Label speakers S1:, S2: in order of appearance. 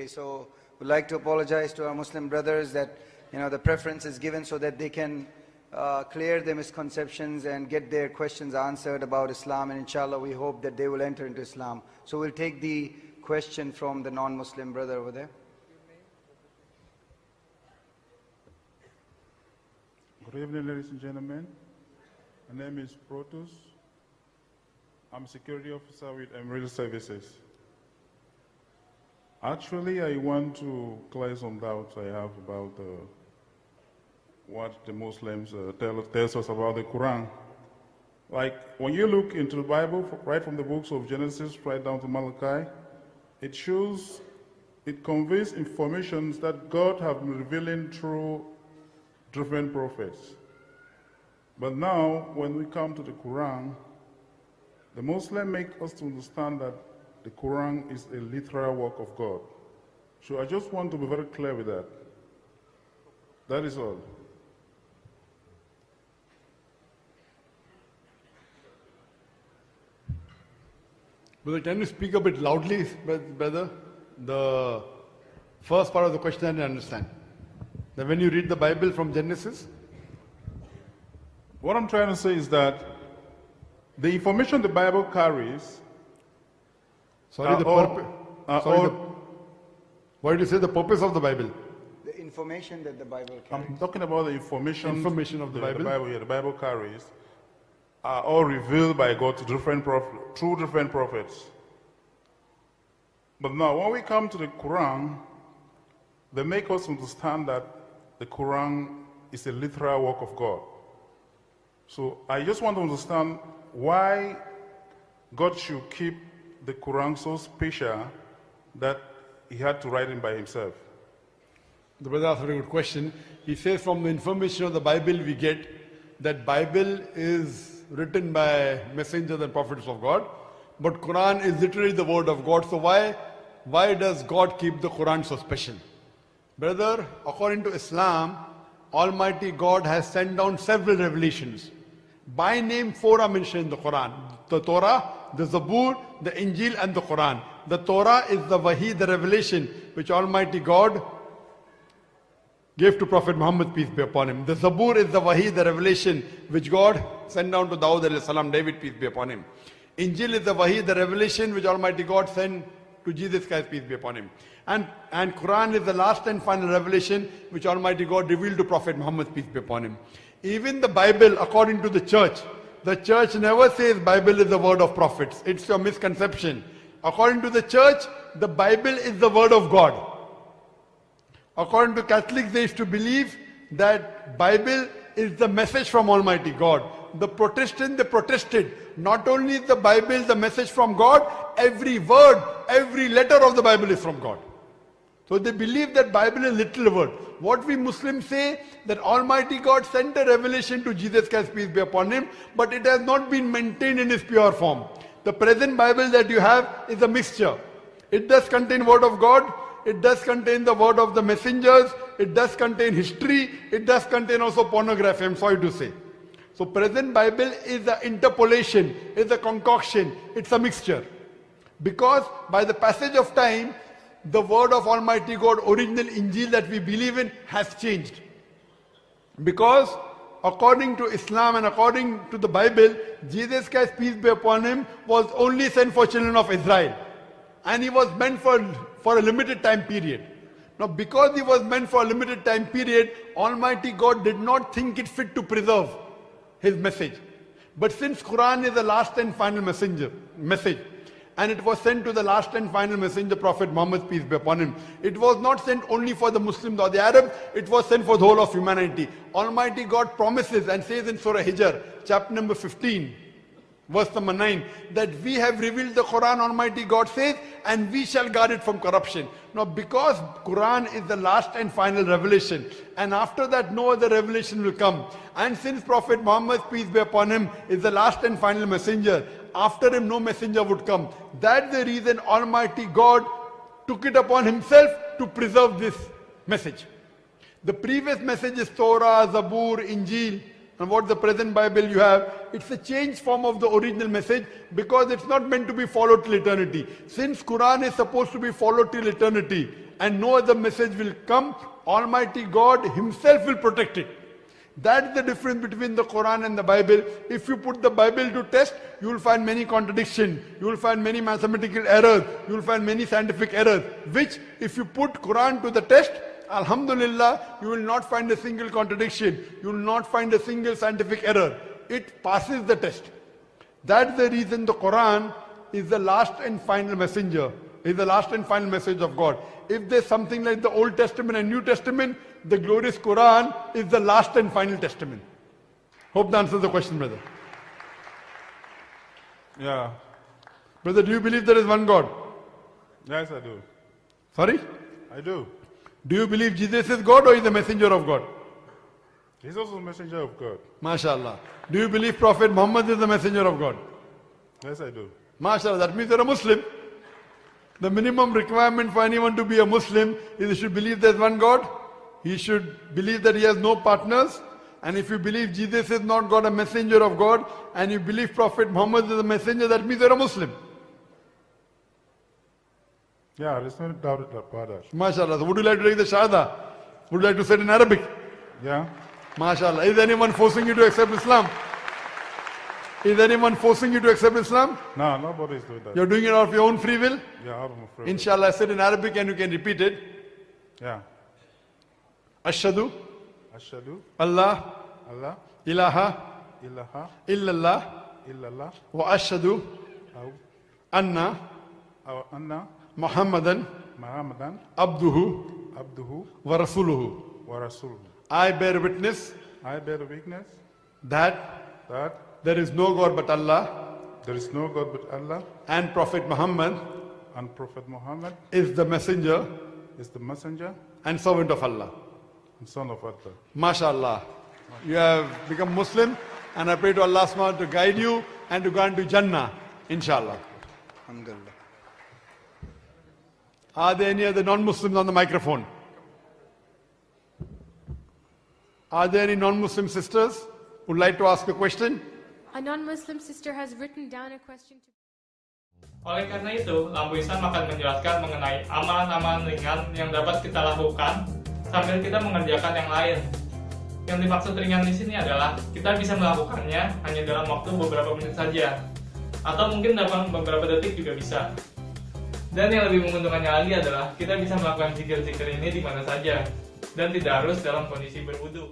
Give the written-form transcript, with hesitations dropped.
S1: Okay, so we'd like to apologize to our Muslim brothers that, the preference is given so that they can clear their misconceptions and get their questions answered about Islam, and inshallah we hope that they will enter into Islam. So we'll take the question from the non-Muslim brother over there.
S2: Good evening, ladies and gentlemen. My name is Protus. I'm a security officer with Emirate Services. Actually, I want to clear some doubts I have about what the Muslims tells us about the Quran. Like, when you look into the Bible, right from the books of Genesis right down to Malachi, it conveys information that God has been revealing through different prophets. But now, when we come to the Quran, the Muslims make us to understand that the Quran is a literal work of God. So I just want to be very clear with that. That is all.
S3: Brother, can you speak a bit loudly, brother? The first part of the question I didn't understand. That when you read the Bible from Genesis?
S2: What I'm trying to say is that the information the Bible carries...
S3: Sorry, why did you say the purpose of the Bible?
S1: The information that the Bible carries.
S2: I'm talking about the information
S3: of the Bible.
S2: The Bible carries are all revealed by God to through different prophets. But now, when we come to the Quran, they make us understand that the Quran is a literal work of God. So I just want to understand why God should keep the Quran so special that he had to write it by himself.
S3: The brother asked a very good question. He says from the information of the Bible we get that Bible is written by messengers and prophets of God, but Quran is literally the word of God. So why does God keep the Quran so special? Brother, according to Islam, Almighty God has sent down several revelations. By name, 4 are mentioned in the Quran. The Torah, the Zabur, the Injil and the Quran. The Torah is the Wahi, the revelation which Almighty God gave to Prophet Muhammad, peace be upon him. The Zabur is the Wahi, the revelation which God sent down to Dawud alayhi salam, David, peace be upon him. Injil is the Wahi, the revelation which Almighty God sent to Jesus Christ, peace be upon him. And Quran is the last and final revelation which Almighty God revealed to Prophet Muhammad, peace be upon him. Even the Bible, according to the church never says Bible is the word of prophets. It's a misconception. According to the church, the Bible is the word of God. According to Catholics, they used to believe that Bible is the message from Almighty God. The Protestant, they protested. Not only is the Bible the message from God, every word, every letter of the Bible is from God. So they believe that Bible is literal word. What we Muslims say, that Almighty God sent a revelation to Jesus Christ, peace be upon him, but it has not been maintained in its pure form. The present Bible that you have is a mixture. It does contain word of God, it does contain the word of the messengers, it does contain history, it does contain also pornography, I'm sorry to say. So present Bible is an interpolation, is a concoction, it's a mixture. Because by the passage of time, the word of Almighty God, original Injil that we believe in, has changed. Because according to Islam and according to the Bible, Jesus Christ, peace be upon him, was only sent for children of Israel. And he was meant for a limited time period. Now because he was meant for a limited time period, Almighty God did not think it fit to preserve his message. But since Quran is the last and final message, and it was sent to the last and final messenger, Prophet Muhammad, peace be upon him. It was not sent only for the Muslims or the Arabs, it was sent for the whole of humanity. Almighty God promises and says in Surah Hijr, chapter number 15, verse number 9, that we have revealed the Quran, Almighty God says, and we shall guard it from corruption. Now because Quran is the last and final revelation, and after that no other revelation will come, and since Prophet Muhammad, peace be upon him, is the last and final messenger, after him no messenger would come. That's the reason Almighty God took it upon himself to preserve this message. The previous messages, Torah, Zabur, Injil, and what the present Bible you have, it's a changed form of the original message because it's not meant to be followed till eternity. Since Quran is supposed to be followed till eternity, and no other message will come, Almighty God Himself will protect it. That's the difference between the Quran and the Bible. If you put the Bible to test, you will find many contradictions, you will find many mathematical errors, you will find many scientific errors, which if you put Quran to the test, Alhamdulillah, you will not find a single contradiction, you will not find a single scientific error. It passes the test. That's the reason the Quran is the last and final messenger, is the last and final message of God. If there's something like the Old Testament and New Testament, the glorious Quran is the last and final testament. Hope that answers the question, brother.
S2: Yeah.
S3: Brother, do you believe there is one God?
S2: Yes, I do.
S3: Sorry?
S2: I do.
S3: Do you believe Jesus is God or is the messenger of God?
S2: He's also a messenger of God.
S3: MashaAllah. Do you believe Prophet Muhammad is the messenger of God?
S2: Yes, I do.
S3: MashaAllah. That means you're a Muslim. The minimum requirement for anyone to be a Muslim is he should believe there's one God. He should believe that he has no partners. And if you believe Jesus is not God, a messenger of God, and you believe Prophet Muhammad is a messenger, that means you're a Muslim.
S2: Yeah, there's no doubt about that.
S3: MashaAllah. So would you like to take the Shahada? Would you like to say it in Arabic?
S2: Yeah.
S3: MashaAllah. Is anyone forcing you to accept Islam? Is anyone forcing you to accept Islam?
S2: No, nobody's doing that.
S3: You're doing it out of your own free will?
S2: Yeah, out of my free will.
S3: Inshallah, I said in Arabic and you can repeat it.
S2: Yeah.
S3: Ashhadu
S2: Ashhadu
S3: Allah
S2: Allah
S3: ilaha
S2: ilaha
S3: illallah
S2: illallah
S3: wa ashhadu
S2: aw
S3: anna
S2: anna
S3: Muhammadan
S2: Muhammadan
S3: abduhu
S2: abduhu
S3: wa rasuluhu.
S2: wa rasuluhu.
S3: I bear witness
S2: I bear witness
S3: that
S2: that
S3: there is no God but Allah
S2: there is no God but Allah,
S3: and Prophet Muhammad
S2: and Prophet Muhammad
S3: is the messenger
S2: is the messenger
S3: and servant of Allah.
S2: and son of Allah.
S3: MashaAllah. You have become Muslim, and I pray to Allah subhanahu to guide you and to go into Jannah, inshallah.
S1: Alhamdulillah.
S3: Are there any other non-Muslims on the microphone? Are there any non-Muslim sisters who would like to ask a question?
S4: A non-Muslim sister has written down a question to...
S5: Oleh karena itu, lampu Islam akan menjelaskan mengenai amalan-amalan ringan yang dapat kita lakukan sambil kita mengerjakan yang lain. Yang dimaksud ringan di sini adalah kita bisa melakukannya hanya dalam waktu beberapa menit saja, atau mungkin dalam beberapa detik juga bisa. Dan yang lebih menguntungkannya lagi adalah kita bisa melakukan zikir-zikir ini di mana saja dan tidak harus dalam kondisi berwudu.